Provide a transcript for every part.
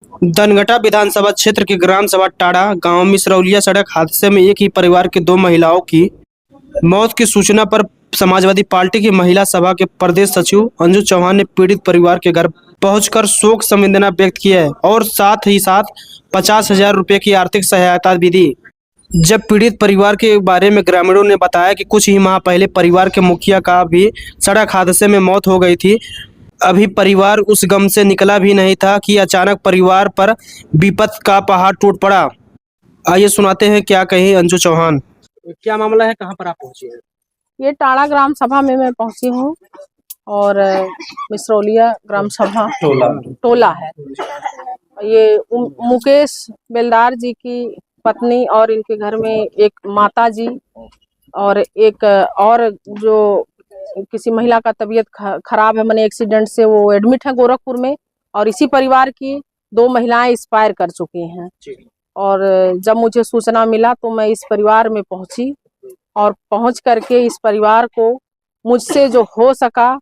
धनघटा विधानसभा क्षेत्र के ग्राम सभा टाड़ा गांव मिसरौलिया सड़क हादसे में एक ही परिवार के दो महिलाओं की मौत की सूचना पर समाजवादी पार्टी की महिला सभा के प्रदेश सचिव अंजू चौहान ने पीड़ित परिवार के घर पहुंचकर शोक संवेदना व्यक्त की है और साथ ही साथ 50,000 रुपये की आर्थिक सहायता भी दी। जब पीड़ित परिवार के बारे में ग्रामीणों ने बताया कि कुछ ही माह पहले परिवार के मुखिया का भी सड़क हादसे में मौत हो गई थी। अभी परिवार उस गम से निकला भी नहीं था कि अचानक परिवार पर विपत का पहाड़ टूट पड़ा। आइए सुनाते हैं क्या कही अंजू चौहान। क्या मामला है, कहाँ पर आप पहुंची हैं? ये टाड़ा ग्राम सभा में मैं पहुंची हूँ और मिसरौलिया ग्राम सभा टोला है। ये मुकेश बेलदार जी की पत्नी और इनके घर में एक माता जी और एक और जो किसी महिला का तबीयत खराब है, मैंने एक्सीडेंट से वो एडमिट है गोरखपुर में, और इसी परिवार की दो महिलाएं एक्सपायर कर चुकी हैं। और जब मुझे सूचना मिला तो मैं इस परिवार में पहुंची और पहुंच करके इस परिवार को मुझसे जो हो सका,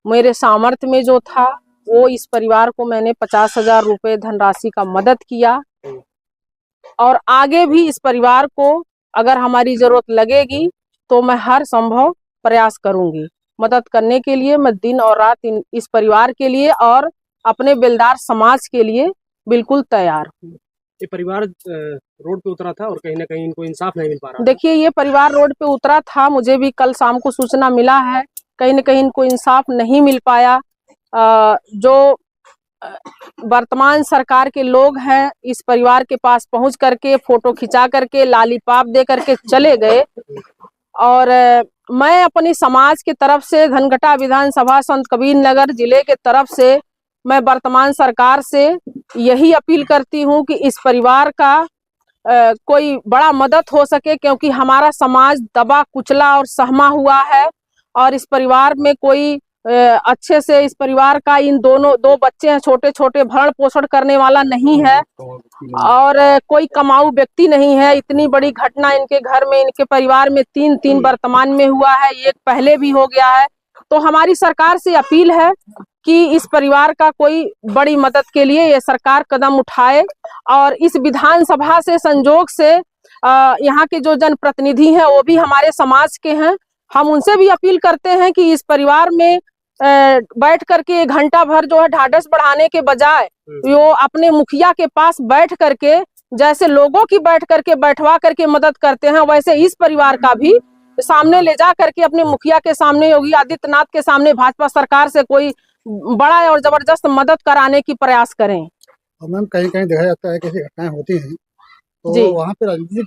मेरे सामर्थ्य में जो था, वो इस परिवार को मैंने 50,000 रुपये धनराशि का मदद किया। और आगे भी इस परिवार को अगर हमारी जरूरत लगेगी तो मैं हर संभव प्रयास करूंगी मदद करने के लिए। मैं दिन और रात इस परिवार के लिए और अपने बेलदार समाज के लिए बिल्कुल तैयार हूँ। ये परिवार रोड पे उतरा था और कहीं ना कहीं इनको इंसाफ नहीं मिल पा रहा। देखिए, ये परिवार रोड पे उतरा था, मुझे भी कल शाम को सूचना मिला है, कहीं ना कहीं इनको इंसाफ नहीं मिल पाया। जो वर्तमान सरकार के लोग हैं इस परिवार के पास पहुंच करके फोटो खिंचा करके लालीपाप दे करके चले गए। और मैं अपनी समाज के तरफ से, धनघटा विधानसभा संत कबीर नगर जिले के तरफ से, मैं वर्तमान सरकार से यही अपील करती हूं कि इस परिवार का कोई बड़ा मदद हो सके, क्योंकि हमारा समाज दबा कुचला और सहमा हुआ है। और इस परिवार में कोई अच्छे से, इस परिवार का इन दो बच्चे हैं छोटे छोटे, भरण पोषण करने वाला नहीं है और कोई कमाऊ व्यक्ति नहीं है। इतनी बड़ी घटना इनके घर में, इनके परिवार में तीन वर्तमान में हुआ है, एक पहले भी हो गया है। तो हमारी सरकार से अपील है कि इस परिवार का कोई बड़ी मदद के लिए ये सरकार कदम उठाए। और इस विधानसभा से संजोग से यहाँ के जो जनप्रतिनिधि हैं वो भी हमारे समाज के हैं, हम उनसे भी अपील करते हैं कि इस परिवार में बैठ करके 1 घंटा भर जो है ढाढ़स बढ़ाने के बजाय वो अपने मुखिया के पास बैठ करके, जैसे लोगों की बैठ करके बैठवा करके मदद करते हैं, वैसे इस परिवार का भी सामने ले जा करके अपने मुखिया के सामने, योगी आदित्यनाथ के सामने, भाजपा सरकार से कोई बड़ा और जबरदस्त मदद कराने की प्रयास करें। मैम, कहीं कहीं देखा जाता है कि ऐसी घटनाएं होती हैं तो वहाँ पे राजनीतिक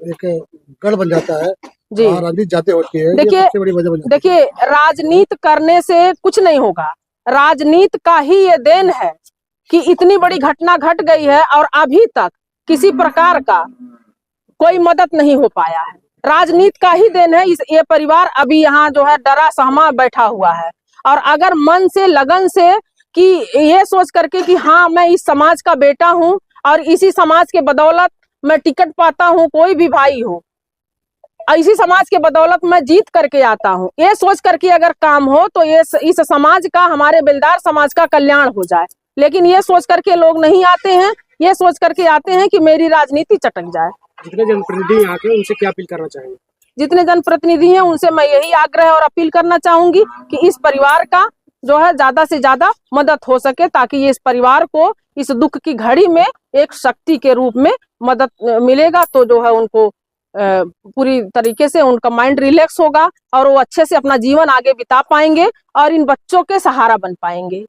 एक गढ़ बन जाता है जी, राजनीति जाते होती है। देखिए, राजनीति करने से कुछ नहीं होगा। राजनीति का ही ये देन है कि इतनी बड़ी घटना घट गई है और अभी तक किसी प्रकार का कोई मदद नहीं हो पाया है। राजनीति का ही देन है। ये परिवार अभी यहाँ जो है डरा सहमा बैठा हुआ है। और अगर मन से, लगन से, कि ये सोच करके कि हाँ मैं इस समाज का बेटा हूँ और इसी समाज के बदौलत मैं टिकट पाता हूँ, कोई भी भाई हो, इसी समाज के बदौलत मैं जीत करके आता हूँ, ये सोच करके अगर काम हो तो ये इस समाज का, हमारे बेलदार समाज का कल्याण हो जाए। लेकिन ये सोच करके लोग नहीं आते हैं, ये सोच करके आते हैं कि मेरी राजनीति चटक जाए। जितने जनप्रतिनिधि यहाँ के, उनसे क्या अपील करना चाहेंगे? जितने जनप्रतिनिधि हैं उनसे मैं यही आग्रह और अपील करना चाहूंगी कि इस परिवार का जो है ज्यादा से ज्यादा मदद हो सके, ताकि ये इस परिवार को इस दुख की घड़ी में एक शक्ति के रूप में मदद मिलेगा तो जो है उनको पूरी तरीके से उनका माइंड रिलैक्स होगा और वो अच्छे से अपना जीवन आगे बिता पाएंगे और इन बच्चों के सहारा बन पाएंगे।